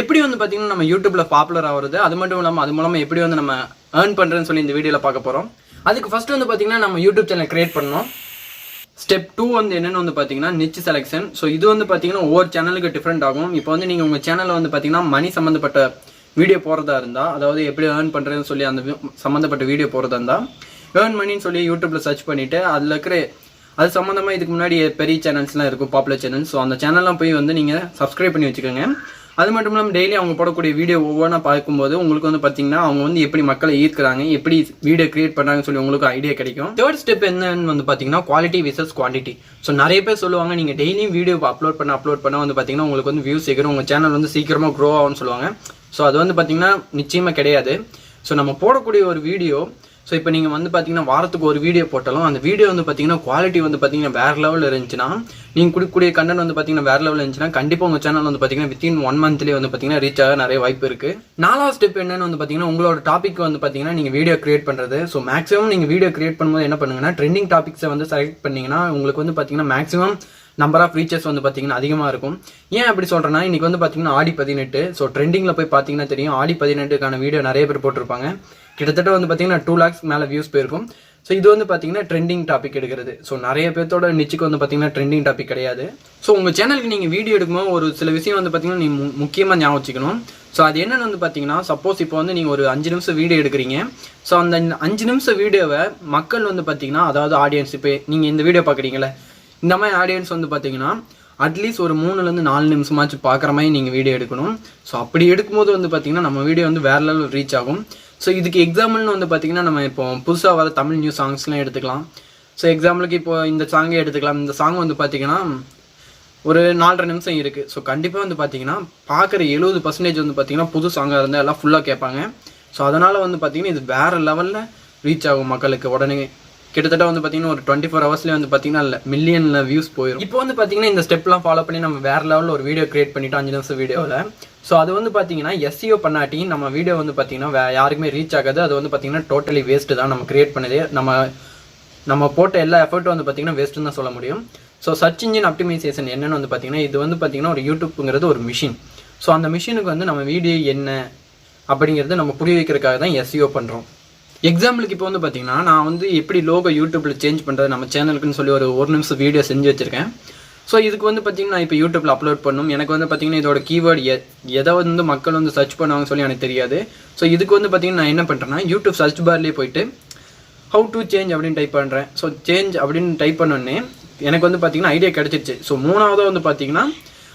எப்படி வந்து பார்த்தீங்கன்னா நம்ம யூடியூப்ல பாப்புலர் ஆகுறது, அது மட்டும் இல்லாமல் அது மூலமாக எப்படி வந்து நம்ம ஏர்ன் பண்ணுறதுன்னு சொல்லி இந்த வீடியோவில் பார்க்க போகிறோம். அதுக்கு ஃபர்ஸ்ட் வந்து பார்த்தீங்கன்னா நம்ம யூடியூப் சேனல் கிரியேட் பண்ணணும். ஸ்டெப் 2 வந்து என்னென்னு வந்து பார்த்தீங்கன்னா நிச் செலெக்ஷன். ஸோ இது வந்து பார்த்தீங்கன்னா ஒவ்வொரு சேனலுக்கு டிஃப்ரெண்ட் ஆகும். இப்போ வந்து நீங்கள் உங்கள் சேனலில் வந்து பார்த்தீங்கன்னா மணி சம்மந்தப்பட்ட வீடியோ போகிறதா இருந்தால், அதாவது எப்படி ஏர்ன் பண்ணுறதுன்னு சொல்லி அந்த சம்மந்தப்பட்ட வீடியோ போகிறதா இருந்தால் ஏர்ன் மணின்னு சொல்லி யூடியூப்பில் சர்ச் பண்ணிவிட்டு அதில் இருக்கிற அது சம்மந்தமாக இதுக்கு முன்னாடி பெரிய சேனல்ஸ்லாம் இருக்கும், பாப்புலர் சேனல்ஸ். ஸோ அந்த சேனல்லாம் போய் வந்து நீங்கள் சப்ஸ்கிரைப் பண்ணி வச்சுக்கோங்க. அது மட்டும் இல்லாமல் டெய்லி அவங்க போடக்கூடிய வீடியோ ஒவ்வொன்றா பார்க்கும்போது உங்களுக்கு வந்து பார்த்தீங்கன்னா அவங்க வந்து எப்படி மக்களை ஈர்க்கிறாங்க, எப்படி வீடியோ கிரியேட் பண்ணுறாங்கன்னு சொல்லி உங்களுக்கு ஐடியா கிடைக்கும். தேர்ட் ஸ்டெப் என்னன்னு வந்து பார்த்தீங்கன்னா குவாலிட்டி விசஸ் குவான்டிட்டி. ஸோ நிறைய பேர் சொல்லுவாங்க நீங்கள் டெய்லியும் வீடியோ அப்லோட் பண்ண வந்து பார்த்தீங்கன்னா உங்களுக்கு வந்து வியூஸ் சீக்கிரம், உங்கள் சேனல் வந்து சீக்கிரமாக க்ரோ ஆகும்னு சொல்லுவாங்க. ஸோ அது வந்து பார்த்தீங்கன்னா நிச்சயமாக கிடையாது. ஸோ நம்ம போடக்கூடிய ஒரு வீடியோ, ஸோ இப்போ நீங்கள் வந்து பார்த்தீங்கன்னா வாரத்துக்கு ஒரு வீடியோ போட்டாலும் அந்த வீடியோ வந்து பார்த்தீங்கன்னா குவாலிட்டி வந்து பார்த்தீங்கன்னா வேறு லெவலில் இருந்துச்சுன்னா, நீங்கள் கொடுக்கக்கூடிய கண்டென்ட் வந்து பார்த்தீங்கன்னா வேறு லெவலில் இருந்துச்சுன்னா கண்டிப்பாக உங்கள் சேனல் வந்து பார்த்தீங்கன்னா வித்தின் 1 மந்த்லேயே வந்து பார்த்தீங்கன்னா ரீச் ஆக நிறைய வாய்ப்பு இருக்குது. 4வது ஸ்டெப் என்னன்னு வந்து பார்த்தீங்கன்னா உங்களோட டாபிக் வந்து பார்த்தீங்கன்னா நீங்கள் வீடியோ கிரியேட் பண்ணுறது. ஸோ மேக்ஸிமம் நீங்கள் வீடியோ கிரியேட் பண்ணும்போது என்ன பண்ணுங்கன்னா ட்ரெண்டிங் டாபிக்ஸை வந்து செலக்ட் பண்ணிங்கன்னா உங்களுக்கு வந்து பார்த்தீங்கன்னா மேக்ஸிமம் நம்பர் ஆஃப் ரீச்சர்ஸ் வந்து பார்த்தீங்கன்னா அதிகமாக இருக்கும். ஏன் அப்படி சொல்கிறேன்னா, இன்றைக்கி வந்து பார்த்தீங்கன்னா ஆடி 18. ஸோ ட்ரெண்டிங்கில் போய் பார்த்தீங்கன்னா தெரியும், ஆடி 18க்கான வீடியோ நிறைய பேர் போட்டிருப்பாங்க. கிட்டத்தட்ட வந்து பார்த்தீங்கன்னா 2 lakhs மேலே வியூஸ் போயிருக்கும். ஸோ இது வந்து பார்த்தீங்கன்னா ட்ரெண்டிங் டாபிக் எடுக்கிறது. ஸோ நிறைய பேர்த்தோட நிச்சுக்கு வந்து பார்த்தீங்கன்னா ட்ரெண்டிங் டாபிக் கிடையாது. ஸோ உங்கள் சேனலுக்கு நீங்கள் வீடியோ எடுக்கும்போது ஒரு சில விஷயம் வந்து பார்த்தீங்கன்னா நீங்கள் முக்கியமாக ஞாபகம் வச்சுக்கணும். ஸோ அது என்னென்னு வந்து பார்த்தீங்கன்னா, சப்போஸ் இப்போ வந்து நீங்கள் ஒரு 5 நிமிஷம் வீடியோ எடுக்கிறீங்க. ஸோ அந்த 5 நிமிஷம் வீடியோவை மக்கள் வந்து பார்த்தீங்கன்னா, அதாவது ஆடியன்ஸ், இப்போ நீங்கள் இந்த வீடியோ பார்க்குறீங்களே, இந்த மாதிரி ஆடியன்ஸ் வந்து பார்த்தீங்கன்னா அட்லீஸ்ட் ஒரு 3-4 நிமிஷமாச்சும் பார்க்குற மாதிரி நீங்கள் வீடியோ எடுக்கணும். ஸோ அப்படி எடுக்கும்போது வந்து பார்த்தீங்கன்னா நம்ம வீடியோ வந்து வேறு லெவல் ரீச் ஆகும். ஸோ இதுக்கு எக்ஸாம்பிள்னு வந்து பார்த்தீங்கன்னா நம்ம இப்போ புதுசாக வர தமிழ் நியூ சாங்ஸ்லாம் எடுத்துக்கலாம். ஸோ எக்ஸாம்பிளுக்கு இப்போ இந்த சாங்கே எடுத்துக்கலாம். இந்த சாங் வந்து பார்த்தீங்கன்னா ஒரு 4.5 நிமிஷம் இருக்குது. ஸோ கண்டிப்பாக வந்து பார்த்தீங்கன்னா பார்க்குற 70% வந்து பார்த்தீங்கன்னா புது சாங்காக இருந்தால் எல்லாம் ஃபுல்லாக கேட்பாங்க. ஸோ அதனால் வந்து பார்த்தீங்கன்னா இது வேறு லெவலில் ரீச் ஆகும் மக்களுக்கு உடனே. கிட்டத்தட்ட வந்து பார்த்தீங்கன்னா ஒரு 24 ஹவர்ஸ்லேயே வந்து பார்த்தீங்கன்னா இல்லை மில்லியனில் வியூஸ் போயிடும். இப்போ வந்து பார்த்தீங்கன்னா இந்த ஸ்டெப்லாம் ஃபாலோ பண்ணி நம்ம வேறு லெவலில் ஒரு வீடியோ கிரியேட் பண்ணிவிட்டோம் 5 நிமிஷம் வீடியோவில். ஸோ அது வந்து பார்த்தீங்கன்னா SEO பண்ணாட்டி நம்ம வீடியோ வந்து பார்த்தீங்கன்னா யாருக்குமே ரீச் ஆகாது. அது வந்து பார்த்தீங்கன்னா டோட்டலி வேஸ்ட்டு தான். நம்ம கிரியேட் பண்ணதே நம்ம போட்ட எல்லா எஃபர்ட்டும் வந்து பார்த்தீங்கன்னா வேஸ்ட்டுன்னு தான் சொல்ல முடியும். ஸோ சர்ச் இன்ஜின் ஆப்டிமைசேஷன் என்னென்னு வந்து பார்த்தீங்கன்னா, இது வந்து பார்த்தீங்கன்னா ஒரு யூடியூப்புங்கிறது ஒரு மிஷின். ஸோ அந்த மிஷினுக்கு வந்து நம்ம வீடியோ என்ன அப்படிங்கிறது நம்ம புரிய வைக்கிறதுக்காக தான் SEO பண்ணுறோம். எக்ஸாம்பிளுக்கு இப்போ வந்து பார்த்தீங்கன்னா நான் வந்து எப்படி லோகோ யூடியூப்பில் சேஞ்ச் பண்ணுறது நம்ம சேனலுக்குன்னு சொல்லி ஒரு நிமிஷம் வீடியோ செஞ்சு வச்சுருக்கேன். ஸோ இதுக்கு வந்து பார்த்தீங்கன்னா நான் இப்போ யூடியூப்பில் அப்லோட் பண்ணணும். எனக்கு வந்து பார்த்தீங்கன்னா இதோட கீவேர்டு எதை வந்து மக்கள் வந்து சர்ச் பண்ணுவாங்கன்னு சொல்லி எனக்கு தெரியாது. ஸோ இதுக்கு வந்து பார்த்தீங்கன்னா நான் என்ன பண்ணுறேன்னா, யூடியூப் சர்ச் பார்லேயே போயிட்டு ஹவு டு சேஞ்ச் அப்படின்னு டைப் பண்ணுறேன். ஸோ சேஞ்ச் அப்படின்னு டைப் பண்ணோன்னே எனக்கு வந்து பார்த்தீங்கன்னா ஐடியா கிடச்சிருச்சு. ஸோ 3வது வந்து பார்த்தீங்கன்னா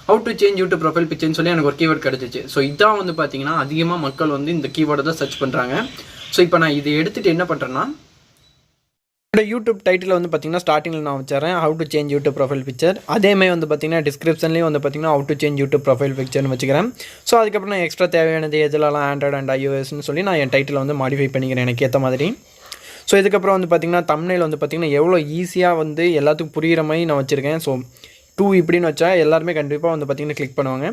how to change YouTube profile பிக்சர்னு சொல்லி எனக்கு ஒரு கீவேர்டு கிடச்சிச்சு. ஸோ இதான் வந்து பார்த்தீங்கன்னா அதிகமாக மக்கள் வந்து இந்த கீவேர்டை தான் சர்ச் பண்ணுறாங்க. ஸோ இப்போ நான் இதை எடுத்துகிட்டு என்ன பண்ணுறேன்னா, என்னோட யூடியூப் டைட்டில் வந்து பார்த்தீங்கன்னா ஸ்டார்டிங்கில் நான் வச்சுறேன் how to change YouTube profile picture. அதேமாதிரி வந்து பார்த்தீங்கன்னா டிஸ்கிரிப்ஷன்லேயும் வந்து பார்த்தீங்கன்னா how to change YouTube profile பிக்சர்னு வச்சுக்கிறேன். ஸோ அதுக்கப்புறம் நான் எக்ஸ்ட்ரா தேவையானது எதுலலாம் ஆண்ட்ராய்ட் அண்ட் iOSன்னு சொல்லி நான் என் டைட்டில் வந்து மாடிஃபை பண்ணிக்கிறேன் எனக்கு ஏற்ற மாதிரி. ஸோ இதுக்கப்புறம் வந்து பார்த்தீங்கன்னா தம்ப்நெயில் வந்து பார்த்தீங்கன்னா எவ்வளோ ஈஸியாக வந்து எல்லாத்துக்கும் புரிகிற மாதிரி நான் வச்சுருக்கேன். ஸோ 2 இப்படின்னு வச்சா எல்லாருமே கண்டிப்பாக வந்து பார்த்தீங்கன்னா கிளிக் பண்ணுவாங்க.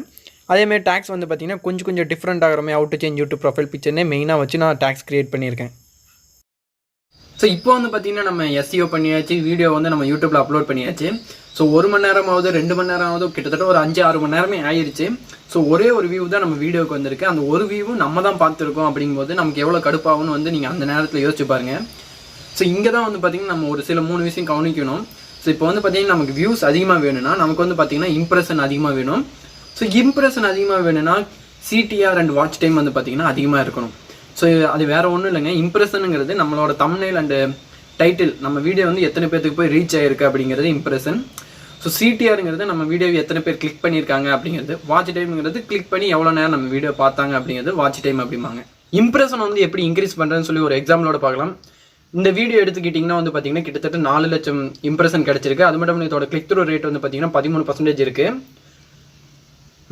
அதேமாதிரி டேக்ஸ் வந்து பார்த்தீங்கன்னா கொஞ்சம் டிஃப்ரெண்ட் ஆகிற மாதிரி how to change YouTube profile பிக்சர்னே மெயினாக வச்சு நான் டேக்ஸ் கிரியேட் பண்ணியிருக்கேன். ஸோ இப்போ வந்து பார்த்தீங்கன்னா நம்ம SEO பண்ணியாச்சு, வீடியோ வந்து நம்ம யூடியூப்பில் அப்லோட் பண்ணியாச்சு. ஸோ 1 மணி நேரமாவது 2 மணி நேரமாவது கிட்டத்தட்ட ஒரு 5-6 மணி நேரமே ஆயிடுச்சு. ஸோ ஒரே ஒரு வியூ தான் நம்ம வீடியோவுக்கு வந்திருக்கு. அந்த ஒரு வியூவும் நம்ம தான் பார்த்துருக்கோம். அப்படிங்கும்போது நமக்கு எவ்வளோ கடுப்பாகும்னு வந்து நீங்கள் அந்த நேரத்தில் யோசிச்சு பாருங்கள். ஸோ இங்கே தான் வந்து பார்த்தீங்கன்னா நம்ம ஒரு சில 3 விஷயம் கவனிக்கணும். ஸோ இப்போ வந்து பார்த்தீங்கன்னா நமக்கு வியூஸ் அதிகமாக வேணும்னா நமக்கு வந்து பார்த்தீங்கன்னா இம்ப்ரெஷன் அதிகமாக வேணும். ஸோ இம்ப்ரெஷன் அதிகமாக வேணும்னா CTR அண்ட் வாட்ச் டைம் வந்து பார்த்தீங்கன்னா அதிகமாக இருக்கணும். ஸோ அது வேறு ஒன்றும் இல்லைங்க. இம்ப்ரெஷனுங்கிறது நம்மளோட தம்ப்நெயில் அண்டு டைட்டில், நம்ம வீடியோ வந்து எத்தனை பேருக்கு போய் ரீச் ஆகிருக்கு அப்படிங்கிறது இம்ப்ரெஷன். ஸோ CTRங்கிறது நம்ம வீடியோவை எத்தனை பேர் கிளிக் பண்ணியிருக்காங்க அப்படிங்கிறது. வாட்ச் டைம்ங்கிறது கிளிக் பண்ணி எவ்வளோ நேரம் நம்ம வீடியோ பார்த்தாங்க அப்படிங்கிறது வாட்ச் டைம் அப்படிம்பாங்க. இம்ப்ரெஷன் வந்து எப்படி இன்க்ரீஸ் பண்ணுறதுன்னு சொல்லி ஒரு எக்ஸாம்பிளோட பார்க்கலாம். இந்த வீடியோ எடுத்துக்கிட்டிங்கன்னா வந்து பார்த்தீங்கன்னா கிட்டத்தட்ட 4 லட்சம் இம்ப்ரெஷன் கிடச்சிருக்கு. அது மட்டும் இதோட கிளிக் த்ரூ ரேட் வந்து பார்த்தீங்கன்னா 13% இருக்குது.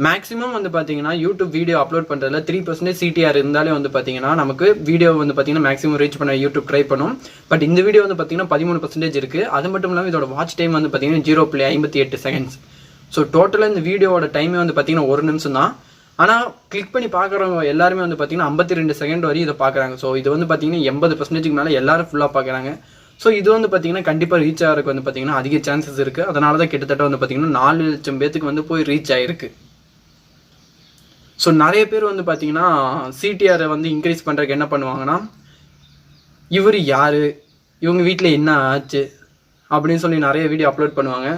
மேக்ஸிமம் வந்து பார்த்தீங்கன்னா யூடியூப் வீடியோ அப்லோட் பண்ணுறதுல 3% CTR இருந்தாலே வந்து பார்த்தீங்கன்னா நமக்கு வீடியோ வந்து பார்த்தீங்கன்னா மேக்ஸிமம் ரீச் பண்ண யூடியூப் ட்ரை பண்ணும். பட் இந்த வீடியோ வந்து பார்த்தீங்கன்னா 13% இருக்குது. அது மட்டும் இல்லாமல் இதோட வாட்ச் டைம் வந்து பார்த்தீங்கன்னா 0.58 செகண்ட்ஸ். ஸோ டோட்டலாக இந்த வீடியோட டைமே வந்து பார்த்தீங்கன்னா 1 நிமிஷம் தான். ஆனால் கிளிக் பண்ணி பார்க்குறவங்க எல்லாருமே வந்து பார்த்தீங்கன்னா 52 செகண்ட் வரையும் இதை பார்க்குறாங்க. ஸோ இது வந்து பார்த்தீங்கன்னா 80% மேலே எல்லாரும் ஃபுல்லாக பார்க்குறாங்க. ஸோ இது வந்து பார்த்தீங்கன்னா கண்டிப்பாக ரீச் ஆகிறதுக்கு வந்து பார்த்தீங்கன்னா அதிக சான்சஸ் இருக்குது. அதனால தான் கிட்டத்தட்ட வந்து பார்த்தீங்கன்னா 4 லட்சம் பேத்துக்கு வந்து போய் ரீச் ஆகிருக்கு. ஸோ நிறைய பேர் வந்து பார்த்தீங்கன்னா சிடிஆரை வந்து இன்க்ரீஸ் பண்ணுறதுக்கு என்ன பண்ணுவாங்கன்னா, இவர் யார், இவங்க வீட்டில் என்ன ஆச்சு அப்படின்னு சொல்லி நிறைய வீடியோ அப்லோட் பண்ணுவாங்க.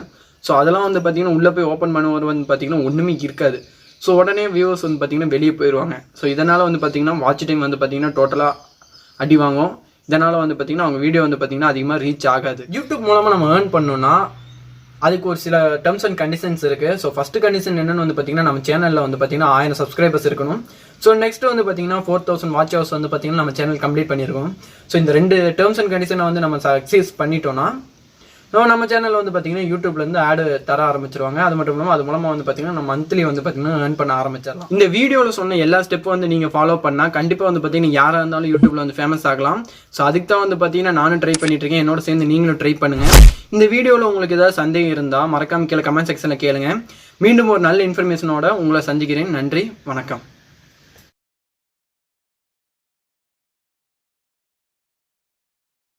ஸோ அதெல்லாம் வந்து பார்த்தீங்கன்னா உள்ளே போய் ஓப்பன் பண்ணுவது வந்து பார்த்தீங்கன்னா ஒன்றுமே இருக்காது. ஸோ உடனே வியூவர்ஸ் வந்து பார்த்தீங்கன்னா வெளியே போயிடுவாங்க. ஸோ இதனால் வந்து பார்த்தீங்கன்னா வாட்ச் டைம் வந்து பார்த்தீங்கன்னா டோட்டலாக அடி வாங்கும். இதனால் வந்து பார்த்தீங்கன்னா அவங்க வீடியோ வந்து பார்த்தீங்கன்னா அதிகமாக ரீச் ஆகாது. யூடியூப் மூலமாக நம்ம ஏர்ன் பண்ணோன்னா அதுக்கு ஒரு சில டேர்ம்ஸ் அண்ட் கண்டிஷன்ஸ் இருக்குது. ஸோ ஃபஸ்ட்டு கண்டிஷன் என்னென்னு வந்து பார்த்தீங்கன்னா நம்ம சேனலில் வந்து பார்த்தீங்கன்னா 1000 சப்ஸ்கிரைபர்ஸ் இருக்கணும். ஸோ நெக்ஸ்ட் வந்து பார்த்தீங்கன்னா 4000 வாட்ச் ஹவர்ஸ் வந்து பார்த்தீங்கன்னா நம்ம சேனல் கம்ப்ளீட் பண்ணியிருக்கோம். ஸோ இந்த 2 டேர்ம்ஸ் அண்ட் கண்டிஷனை வந்து நம்ம சக்ஸஸ் பண்ணிட்டோம்னா நம்ம சேனலில் வந்து பார்த்தீங்கன்னா யூடியூப்லேருந்து ஆடு தர ஆரம்பிச்சிருவாங்க. அது மட்டும் இல்லாமல் அது மூலமாக வந்து பார்த்தீங்கன்னா நம்ம மந்த்லி வந்து பார்த்தீங்கன்னா ஏர்ன் பண்ண ஆரம்பிச்சிடலாம். இந்த வீடியோவில் சொன்ன எல்லா ஸ்டெப்பும் வந்து நீங்கள் ஃபாலோ பண்ணால் கண்டிப்பாக வந்து பார்த்தீங்கன்னா யாராக இருந்தாலும் யூடியூப்ல வந்து ஃபேமஸ் ஆகலாம். ஸோ அதுக்கு தான் வந்து பார்த்தீங்கன்னா நானும் ட்ரை பண்ணிட்டு இருக்கேன். என்னோட சேர்ந்து நீங்களும் ட்ரை பண்ணுங்க. இந்த வீடியோவில் உங்களுக்கு ஏதாவது சந்தேகம் இருந்தால் மறக்காம கீழே கமெண்ட் செக்ஷனில் கேளுங்க. மீண்டும் ஒரு நல்ல இன்ஃபர்மேஷனோட உங்களை சந்திக்கிறேன். நன்றி, வணக்கம்.